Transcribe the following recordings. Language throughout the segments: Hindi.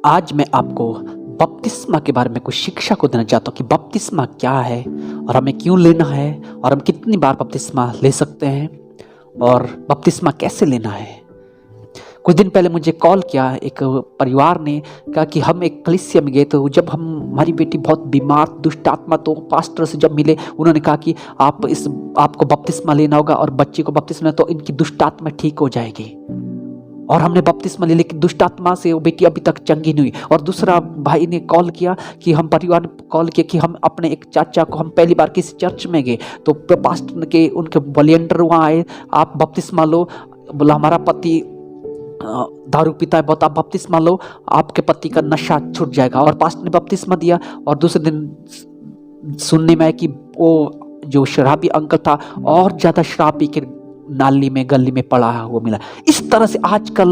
आज मैं आपको बपतिस्मा के बारे में कुछ शिक्षा को देना चाहता हूँ कि बपतिस्मा क्या है और हमें क्यों लेना है और हम कितनी बार बपतिस्मा ले सकते हैं और बपतिस्मा कैसे लेना है। कुछ दिन पहले मुझे कॉल किया एक परिवार ने, कहा कि हम एक कलीसिया में गए तो जब हमारी बेटी बहुत बीमार दुष्ट आत्मा, तो पास्टर से जब मिले उन्होंने कहा कि आपको बपतिस्मा लेना होगा और बच्चे को बपतिस्मा तो इनकी दुष्ट आत्मा ठीक हो जाएगी। और हमने बपतिस्मा ले, लेकिन दुष्ट आत्मा से वो बेटी अभी तक चंगी नहीं हुई। और दूसरा भाई ने कॉल किया कि हम परिवार ने कॉल किया कि हम अपने एक चाचा को, हम पहली बार किसी चर्च में गए तो पास्टर के उनके वॉलंटियर वहाँ आए, आप बपतिस्मा लो। बोला हमारा पति दारू पीता है बहुत, आप बपतिस्मा लो, आपके पति का नशा छूट जाएगा। और पास्टर ने बपतिस्मा दिया और दूसरे दिन सुनने में आया कि वो जो शराबी अंकल था और ज्यादा शराब पी के नाली में गली में पड़ा हुआ मिला। इस तरह से आजकल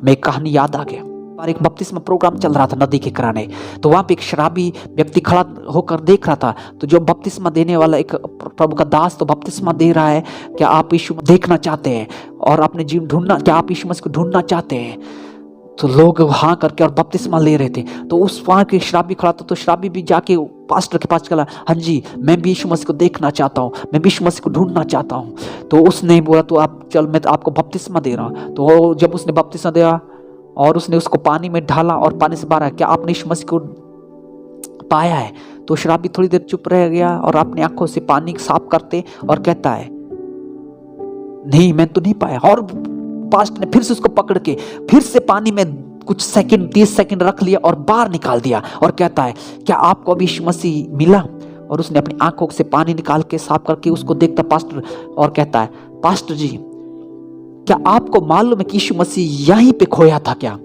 में कहानी याद आ गया। और एक बपतिस्मा प्रोग्राम चल रहा था नदी के किनारे, तो वहां पे एक शराबी व्यक्ति खड़ा होकर देख रहा था। तो जो बपतिस्मा देने वाला एक प्रभु का दास तो बपतिस्मा दे रहा है, क्या आप यीशु देखना चाहते हैं और अपने जीवन ढूंढना, क्या आप यीशु मसीह को ढूंढना चाहते हैं? तो लोग हाँ करके और बपतिस्मा ले रहे थे। तो उस वहां के शराबी खड़ा था, तो शराबी भी जाके पास्टर के पास चला, हाँ जी मैं भी यीशु मसीह को देखना चाहता हूँ, मैं भी यीशु मसीह को ढूंढना चाहता हूँ। तो उसने बोला तो आप चल, मैं तो आपको बपतिस्मा दे रहा हूँ। तो जब उसने बपतिस्मा दिया और उसने उसको पानी में ढाला और पानी से बाहर आया, क्या आपने यीशु मसीह को पाया है? तो शराबी थोड़ी देर चुप रह गया और अपनी आंखों से पानी साफ करते और कहता है नहीं मैं तो नहीं पाया। और पास्टर ने फिर से उसको पकड़ के फिर से पानी में कुछ सेकंड 30 सेकंड रख लिया और बाहर निकाल दिया और कहता है क्या आपको अभी यीशु मसीह मिला? और उसने अपनी आंखों से पानी निकाल के साफ करके उसको देखता पास्टर और कहता है पास्टर जी क्या आपको मालूम है कि यीशु मसीह यहीं पे खोया था क्या?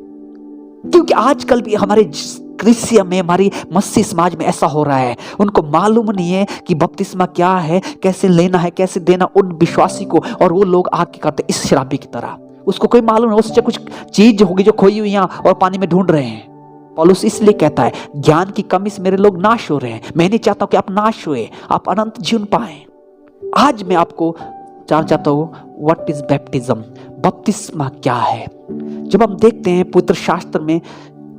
क्योंकि आजकल भी हमारे क्रिस्चियन में, हमारी मसीह समाज में ऐसा हो रहा है, उनको मालूम नहीं है कि बपतिस्मा क्या है, कैसे लेना है, कैसे देना उन विश्वासी को। और वो लोग आके करते इस शराबी की तरह, उसको कोई मालूम नहीं, उससे कुछ चीज होगी जो खोई हुई यहाँ और पानी में ढूंढ रहे हैं। पौलुस इसलिए कहता है ज्ञान की कमी से मेरे लोग नाश हो रहे हैं। मैं नहीं चाहता हूं कि आप नाश हुए, आप अनंत जीवन पाए। आज मैं आपको जानना चाहता हूं व्हाट इज बैप्टिज्म, बपतिस्मा क्या है। जब हम देखते हैं पवित्र शास्त्र में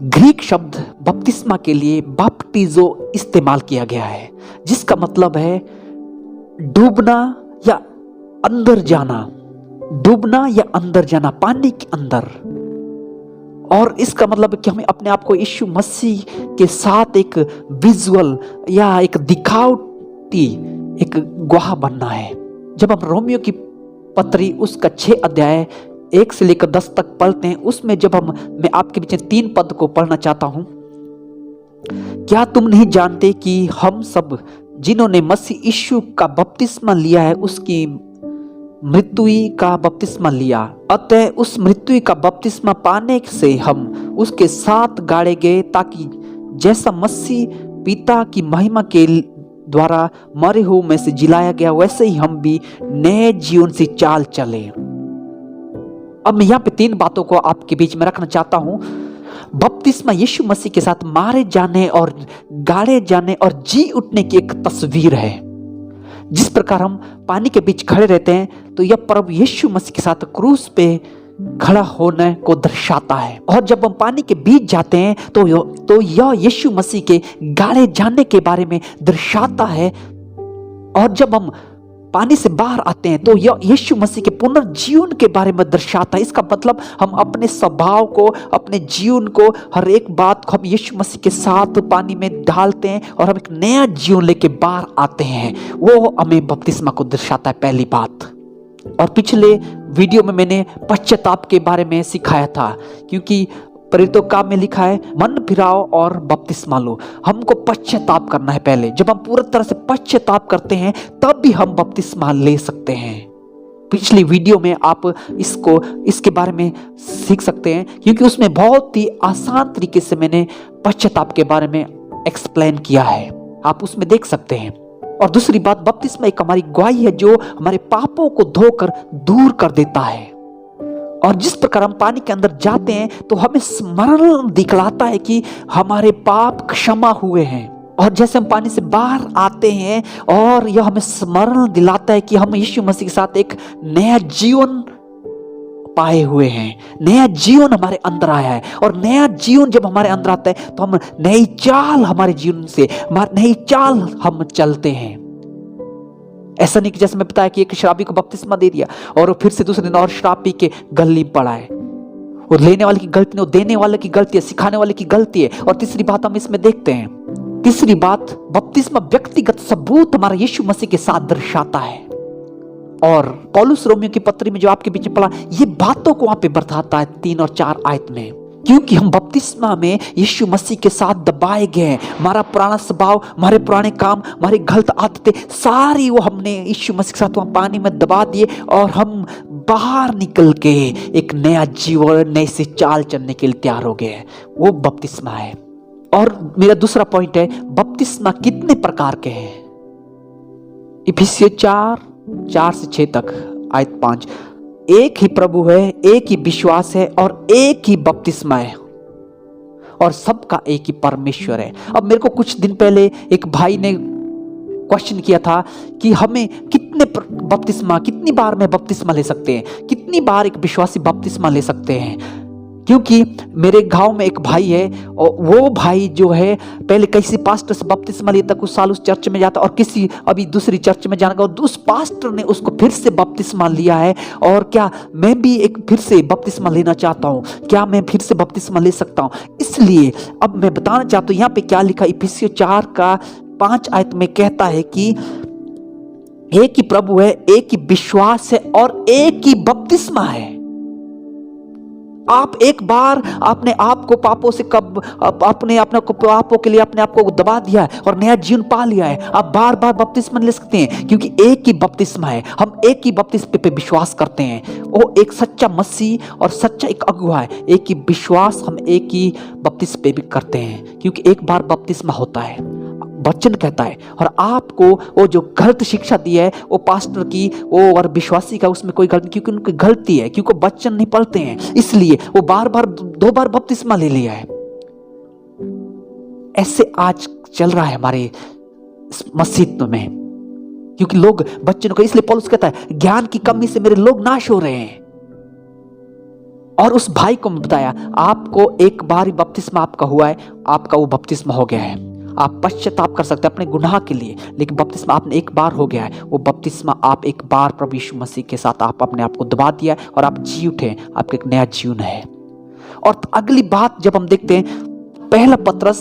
ग्रीक शब्द बपतिस्मा के लिए बाप्टिजो इस्तेमाल किया गया है, जिसका मतलब है डूबना या अंदर जाना, डूबना या अंदर जाना पानी के अंदर। और इसका मतलब है कि हमें अपने आप को यीशु मसीह के साथ एक विजुअल या एक दिखावटी एक गवाह बनना है। जब हम रोमियो की पत्री उसका 6 अध्याय 1 से लेकर 10 तक पढ़ते हैं, उसमें जब मैं आपके बीच 3 पद को पढ़ना चाहता हूं। क्या तुम नहीं जानते कि हम सब जिन्होंने मसीह यीशु का बपतिस्मा लिया है उसकी मृत्यु का बपतिस्मा लिया, अतः उस मृत्यु का बपतिस्मा पाने से हम उसके साथ गाड़े गए, ताकि जैसा मसीह पिता की महिमा के द्वारा मरे हुए में से जिलाया गया, वैसे ही हम भी नए जीवन से चाल चले। अब मैं यहाँ पे 3 बातों को आपके बीच में रखना चाहता हूं। बपतिस्मा यीशु मसीह के साथ मारे जाने और गाड़े जाने और जी उठने की एक तस्वीर है। जिस प्रकार हम पानी के बीच खड़े रहते हैं तो यह प्रभु यीशु मसीह के साथ क्रूस पे खड़ा होने को दर्शाता है। और जब हम पानी के बीच जाते हैं तो यह यीशु मसीह के गाड़े जाने के बारे में दर्शाता है। और जब हम पानी से बाहर आते हैं तो यह यीशु मसीह के पुनर्जीवन के बारे में दर्शाता है। इसका मतलब हम अपने स्वभाव को, अपने जीवन को, हर एक बात को हम यीशु मसीह के साथ पानी में डालते हैं और हम एक नया जीवन लेके बाहर आते हैं। वो हमें बपतिस्मा को दर्शाता है, पहली बात। और पिछले वीडियो में मैंने पश्चाताप के बारे में सिखाया था, क्योंकि प्रेरितों काम में लिखा है मन फिराओ और बपतिस्मा लो। हमको पश्चाताप करना है पहले। जब हम पूरी तरह से पश्चाताप करते हैं तब भी हम बपतिस्मा ले सकते हैं। पिछली वीडियो में आप इसके बारे में सीख सकते हैं, क्योंकि उसमें बहुत ही आसान तरीके से मैंने पश्चाताप के बारे में एक्सप्लेन किया है, आप उसमें देख सकते हैं। और दूसरी बात, बपतिस्मा एक हमारी गवाही है जो हमारे पापों को धोकर दूर कर देता है। और जिस प्रकार हम पानी के अंदर जाते हैं तो हमें स्मरण दिखलाता है कि हमारे पाप क्षमा हुए हैं। और जैसे हम पानी से बाहर आते हैं और यह हमें स्मरण दिलाता है कि हम यीशु मसीह के साथ एक नया जीवन पाए हुए हैं, नया जीवन हमारे अंदर आया है। और नया जीवन जब हमारे अंदर आता है तो हम नई चाल हमारे जीवन से नई चाल हम चलते हैं। ऐसा नहीं कि जैसे मैं बताया कि एक शराबी को बपतिस्मा दे दिया और वो फिर से दूसरे दिन और शराब पी के गली पड़ा है। और लेने वाले की गलती नहीं, देने वाले की गलती है, सिखाने वाले की गलती है। और तीसरी बात हम इसमें देखते हैं, तीसरी बात, बपतिस्मा व्यक्तिगत सबूत हमारा यीशु मसीह के साथ दर्शाता है। और पौलुस रोमियो की पत्री में जो आपके बीच में पढ़ा, ये बातों को वहां पे बताता है 3 और 4 आयत में। क्योंकि हम बपतिस्मा में यीशु मसीह के साथ दबाए गए हैं। हमारा पुराना स्वभाव, हमारे पुराने काम, हमारी गलत आदतें सारी वो हमने यीशु मसीह के साथ वहां पानी में दबा दिए और हम बाहर निकल के एक नया जीवन, नई से चाल चलने के लिए तैयार हो गए। वो बपतिस्मा है। और मेरा दूसरा पॉइंट है, बपतिस्मा कितने प्रकार के हैं। इफिसियों 4 से 6 तक आयत 5, एक ही प्रभु है, एक ही विश्वास है और एक ही बपतिस्मा है और सबका एक ही परमेश्वर है। अब मेरे को कुछ दिन पहले एक भाई ने क्वेश्चन किया था कि हमें कितने बपतिस्मा, कितनी बार में बपतिस्मा ले सकते हैं, कितनी बार एक विश्वासी बपतिस्मा ले सकते हैं। क्योंकि मेरे गांव में एक भाई है और वो भाई जो है पहले किसी पास्टर से बपतिस्मा लेता, कुछ साल उस चर्च में जाता और किसी अभी दूसरी चर्च में जाने का, और उस पास्टर ने उसको फिर से बपतिस्मा लिया है। और क्या मैं भी एक फिर से बपतिस्मा लेना चाहता हूँ, क्या मैं फिर से बपतिस्मा ले सकता हूँ। इसलिए अब मैं बताना चाहता हूँ यहाँ पे क्या लिखा, इफिसियों 4:5 आयत में कहता है कि एक ही प्रभु है, एक ही विश्वास है और एक ही बपतिस्मा है। आप एक बार अपने आप को पापों से कब अपने पापों के लिए अपने आप को दबा दिया है और नया जीवन पा लिया है, आप बार बार बपतिस्मा ले सकते हैं। क्योंकि एक ही बपतिस्मा है, हम एक ही बपतिस्मे पे विश्वास करते हैं। वो एक सच्चा मसीह और सच्चा एक अगुआ है, एक ही विश्वास हम एक ही बपतिस्मे पे भी करते हैं। क्योंकि एक बार बपतिस्मा होता है, वचन कहता है। और आपको वो जो गलत शिक्षा दी है वो पास्टर की वो और विश्वासी का, उसमें कोई गलती, क्योंकि उनकी गलती है, क्योंकि वचन नहीं पढ़ते हैं, इसलिए वो बार बार 2 बार बपतिस्मा ले लिया है। ऐसे आज चल रहा है हमारे मस्जिद में, क्योंकि लोग वचन को, इसलिए पौलुस कहता है ज्ञान की कमी से मेरे लोग नाश हो रहे हैं। और उस भाई को मैं बताया, आपको एक बार ही बपतिस्मा आपका हुआ है, आपका वो बपतिस्मा हो गया है। आप पश्चाताप कर सकते हैं अपने गुनाह के लिए, लेकिन बपतिस्मा आपने एक बार हो गया है। वो बपतिस्मा आप एक बार प्रभु यीशु मसीह के साथ आप अपने आप को दबा दिया और आप जी उठे, आपका एक नया जीवन है। और अगली बात जब हम देखते हैं, पहला पत्रस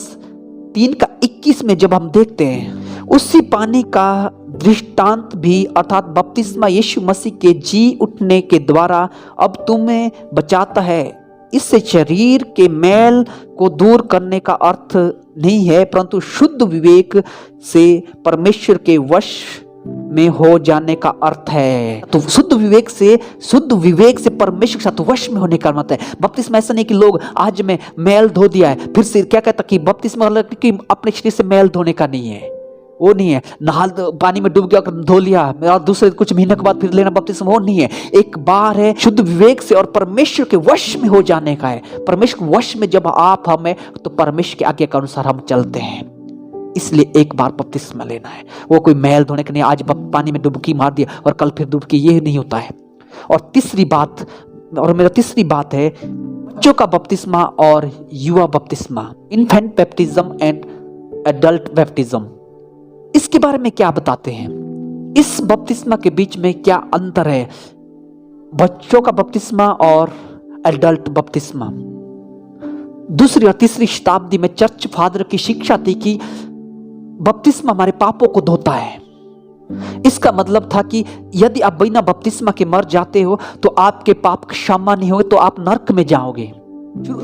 3:21 में जब हम देखते हैं, उसी पानी का दृष्टांत भी अर्थात बपतिस्मा यीशु मसीह के जी उठने के द्वारा अब तुम्हें बचाता है। इससे शरीर के मैल को दूर करने का अर्थ नहीं है, परंतु शुद्ध विवेक से परमेश्वर के वश में हो जाने का अर्थ है। तो शुद्ध विवेक से परमेश्वर के साथ वश में होने का मतलब है। बपतिस्मा ऐसा नहीं कि लोग आज में मैल धो दिया है फिर से, क्या कहता कि बपतिस्मा कि अपने शरीर से मैल धोने का नहीं है, वो नहीं है। नहा पानी में डूब गया धो लिया और दूसरे कुछ महीने के बाद फिर लेना बपतिस्मा, वो नहीं है। एक बार है शुद्ध विवेक से और परमेश्वर के वश में हो जाने का है। परमेश्वर के वश में जब आप हमें, तो परमेश्वर के आज्ञा के अनुसार हम चलते हैं। इसलिए एक बार बपतिस्मा लेना है, वो कोई मैल धोने का नहीं, आज पानी में डुबकी मार दिया और कल फिर डुबकी, ये नहीं होता है। और तीसरी बात, और मेरा तीसरी बात है बच्चों का बपतिस्मा और युवा बपतिस्मा, infant baptism and adult baptism. इसके बारे में क्या बताते हैं, इस बपतिस्मा के बीच में क्या अंतर है, बच्चों का बपतिस्मा और एडल्ट बपतिस्मा। दूसरी और तीसरी शताब्दी में चर्च फादर की शिक्षा थी कि बपतिस्मा हमारे पापों को धोता है। इसका मतलब था कि यदि आप बिना बपतिस्मा के मर जाते हो तो आपके पाप क्षमा नहीं होंगे, तो आप नरक में जाओगे।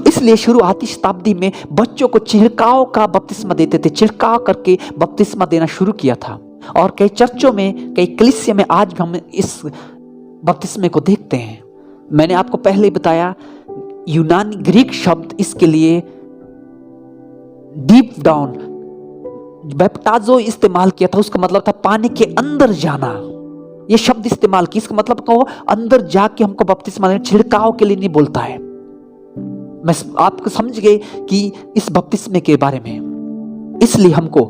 इसलिए शुरुआती शताब्दी में बच्चों को छिड़काव का बपतिस्मा देते थे, छिड़काव करके बपतिस्मा देना शुरू किया था। और कई चर्चों में, कई कलीसिया में आज हम इस बपतिस्मे को देखते हैं। मैंने आपको पहले बताया, यूनानी ग्रीक शब्द इसके लिए डीप डाउन बैप्टाजो इस्तेमाल किया था। उसका मतलब था पानी के अंदर जाना। ये शब्द इस्तेमाल किया, इसका मतलब को अंदर जाके हमको बपतिस्मा लेना, छिड़काव के लिए नहीं बोलता है। मैं आपको समझ गए कि इस बपतिस्मे के बारे में। इसलिए हमको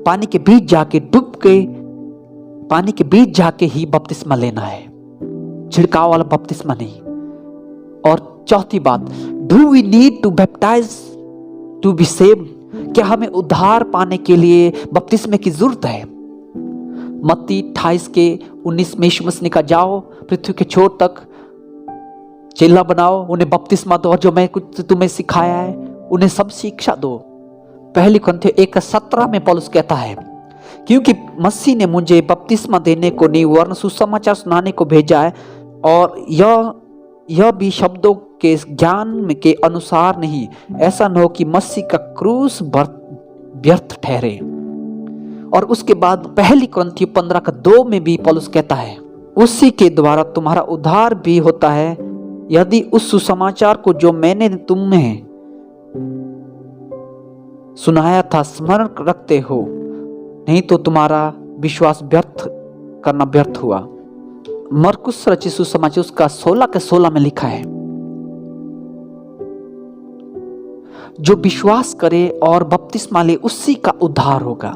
पानी के बीच जाके डूब के, पानी के बीच जाके ही बपतिस्मा लेना है, छिड़काव वाला बपतिस्मा नहीं। और चौथी बात, do we need to baptise to be save? क्या हमें उद्धार पाने के लिए बपतिस्मे की जरूरत है? मत्ती 28:19 में यीशु मसीह ने कहा, जाओ पृथ्वी के छोर तक चेला बनाओ, उन्हें बपतिस्मा दो, और जो मैं कुछ तुम्हें सिखाया है उन्हें सब शिक्षा दो। पहली कुरिन्थियों 1:17 में पौलुस कहता है, क्योंकि मसीह ने मुझे बपतिस्मा देने को नहीं वरन सुसमाचार सुनाने को भेजा है, और यह भी शब्दों के ज्ञान के अनुसार नहीं, ऐसा न हो कि मसीह का क्रूस व्यर्थ ठहरे। और उसके बाद पहली कुरिन्थियों 15:2 में भी पौलुस कहता है, उसी के द्वारा तुम्हारा उद्धार भी होता है, यदि उस सुसमाचार को जो मैंने तुम्हें सुनाया था स्मरण रखते हो, नहीं तो तुम्हारा विश्वास करना व्यर्थ हुआ। मरकुस रचित सुसमाचार उसका 16:16 में लिखा है, जो विश्वास करे और बपतिस्मा ले उसी का उद्धार होगा।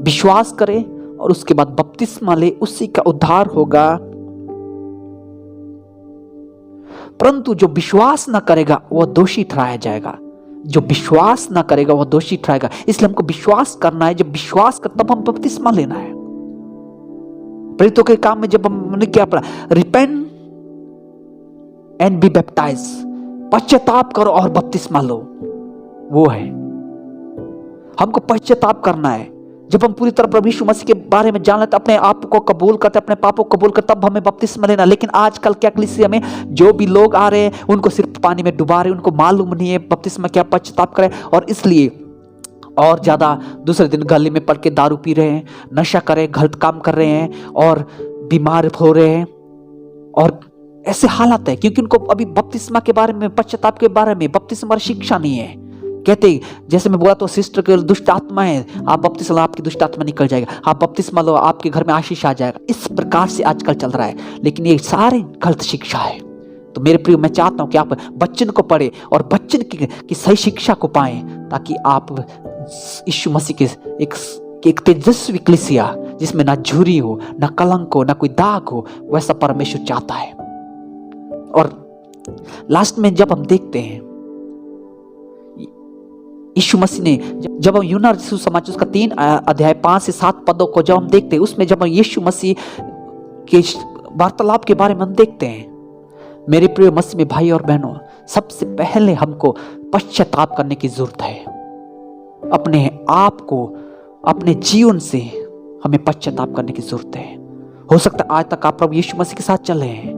विश्वास करे और उसके बाद बपतिस्मा ले उसी का उद्धार होगा। परंतु जो विश्वास ना करेगा वह दोषी ठहराया जाएगा। जो विश्वास ना करेगा वह दोषी ठहराएगा। इसलिए हमको विश्वास करना है। जब विश्वास कर तब हम बपतिस्मा लेना है। प्रेरितों के काम में जब हमने क्या पढ़ा, रिपेंट एंड बी बैप्टाइज, पश्चाताप करो और बपतिस्मा लो, वो है। हमको पश्चाताप करना है। जब हम पूरी तरह प्रभु यीशु मसीह के बारे में जान लेते, अपने आप को कबूल करते, अपने पापों को कबूल करते, तब हमें बपतिस्मा लेना। लेकिन आजकल क्या कलीसिया में जो भी लोग आ रहे हैं उनको सिर्फ पानी में डुबा रहे हैं, उनको मालूम नहीं है बपतिस्मा क्या, पश्चाताप करें, और इसलिए और ज्यादा दूसरे दिन गले में पड़ के दारू पी रहे हैं, नशा कर रहे हैं, गलत काम कर रहे हैं और बीमार हो रहे हैं। और ऐसे हालात है क्योंकि उनको अभी बपतिस्मा के बारे में, पश्चाताप के बारे में, बपतिस्मा की शिक्षा नहीं है। कहते जैसे मैं बोला तो सिस्टर के दुष्ट आत्मा है, आप बपतिस्मा लो आपकी दुष्ट आत्मा निकल जाएगा, आप बपतिस्मा लो आपके घर में आशीष आ जाएगा। इस प्रकार से आजकल चल रहा है, लेकिन ये सारे गलत शिक्षा है। तो मेरे प्रिय, मैं चाहता हूं कि आप वचन को पढ़े और वचन की सही शिक्षा को पाएं, ताकि आप यीशु मसीह के एक तेजस्वी कलीसिया जिसमें ना झुर्री हो, ना कलंक हो, ना कोई दाग हो, वैसा परमेश्वर चाहता है। और लास्ट में जब हम देखते हैं यीशु मसीह ने, जब हम यूहन्ना सुसमाचार उसका 3 अध्याय 5 से 7 पदों को जब हम देखते हैं, उसमें जब हम यीशु मसीह के वार्तालाप के बारे में हम देखते हैं, मेरे प्रिय मसीह में भाई और बहनों, सबसे पहले हमको पश्चाताप करने की जरूरत है। अपने आप को, अपने जीवन से हमें पश्चाताप करने की जरूरत है। हो सकता है आज तक आप प्रभु यीशु मसीह के साथ चले हैं,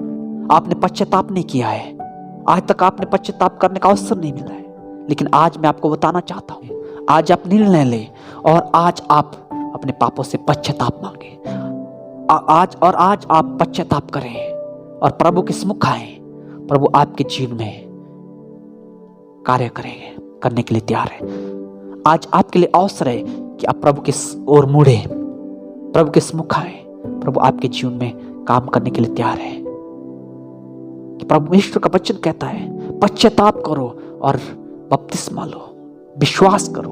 आपने पश्चाताप नहीं किया है, आज तक आपने पश्चाताप करने का अवसर नहीं मिला है, लेकिन आज मैं आपको बताना चाहता हूं, आज आप निर्णय लें और आज आप अपने पापों से पश्चाताप मांगे। आज आप पश्चाताप करें और प्रभु के सम्मुख आए। प्रभु आपके जीवन में कार्य करेंगे, करने के लिए तैयार है। आज आपके लिए अवसर है कि आप प्रभु के ओर मुड़े, प्रभु के सम्मुख आए। प्रभु आपके जीवन में काम करने के लिए तैयार है। कि प्रभु परमेश्वर का वचन कहता है, पश्चाताप करो और बपतिस्मा लो, विश्वास करो।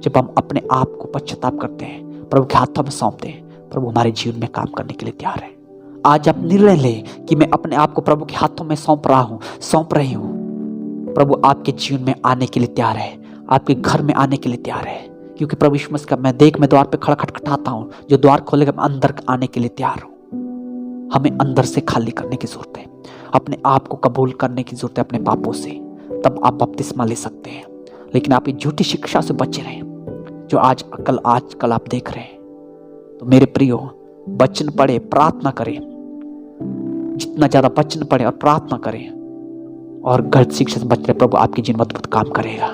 जब हम अपने आप को पश्चाताप करते हैं, प्रभु के हाथों में सौंपते हैं, प्रभु हमारे जीवन में काम करने के लिए तैयार है। आज आप निर्णय लें कि मैं अपने आप को प्रभु के हाथों में सौंप रही हूं। प्रभु आपके जीवन में आने के लिए तैयार है, आपके घर में आने के लिए तैयार है। क्योंकि प्रभु यीशु मसीह का मैं द्वार पे खड़ा खटखटाता हूं, जो द्वार खोलेगा मैं अंदर आने के लिए तैयार हूं। हमें अंदर से खाली करने की जरूरत है, अपने आप को कबूल करने की जरूरत है अपने पापों से, तब आप बपतिस्मा ले सकते हैं। लेकिन आप ये झूठी शिक्षा से बचे रहें जो आजकल आप देख रहे हैं। तो मेरे प्रियो, वचन पढ़े, प्रार्थना करें, जितना ज्यादा वचन पढ़े और प्रार्थना करें और गलत शिक्षा से बच रहे, प्रभु आपकी जीवन में अद्भुत काम करेगा।